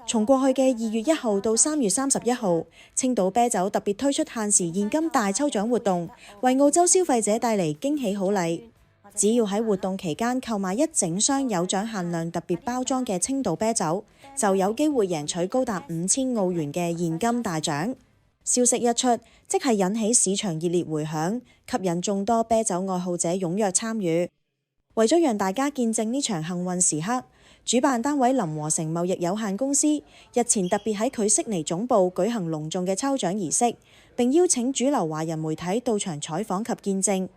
從過去嘅2月1號到3月31號，青島啤酒特別推出限時現金大抽獎活動，為澳洲消費者帶嚟驚喜好禮。只要喺活動期間購買一整箱有獎限量特別包裝嘅青島啤酒，就有機會贏取高達5000澳元嘅現金大獎。消息一出，即係引起市場熱烈迴響，吸引眾多啤酒愛好者踴躍參與。為咗讓大家見證呢場幸運時刻，主辦單位林和成貿易有限公司日前特別喺佢悉尼總部舉行隆重嘅抽獎儀式，並邀請主流華人媒體到場採訪及見證。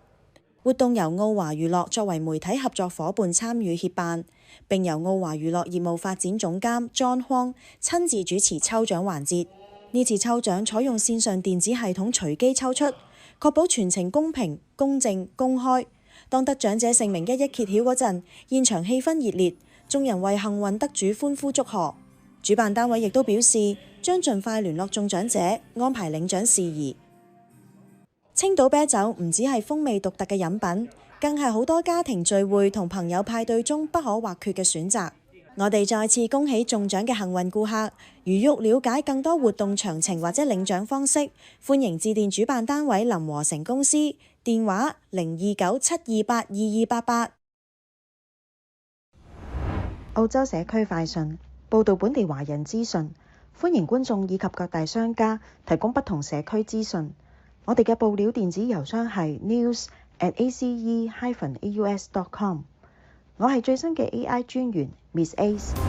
活動由澳華娛樂作為媒體合作夥伴參與協辦，並由澳華娛樂業務發展總監 John Huang 親自主持抽獎環節。呢次抽獎採用線上電子系統隨機抽出，確保全程公平、公正、公開。當得獎者姓名一一揭曉嗰陣，現場氣氛熱烈，眾人為幸運得主歡呼祝賀。主辦單位亦都表示，將盡快聯絡中獎者，安排領獎事宜。青島啤酒唔只係風味獨特嘅飲品，更係好多家庭聚會同朋友派對中不可或缺嘅選擇。我哋再次恭喜中獎嘅幸運顧客。如欲了解更多活動詳情或者領獎方式，歡迎致電主辦單位林和成公司，電話029-728-2288。澳洲社區快訊報導本地華人資訊，歡迎觀眾以及各大商家提供不同社區資訊。我哋嘅報料電子郵箱係 news@ace-aus.com。我係最新嘅 AI 專員 Miss Ace。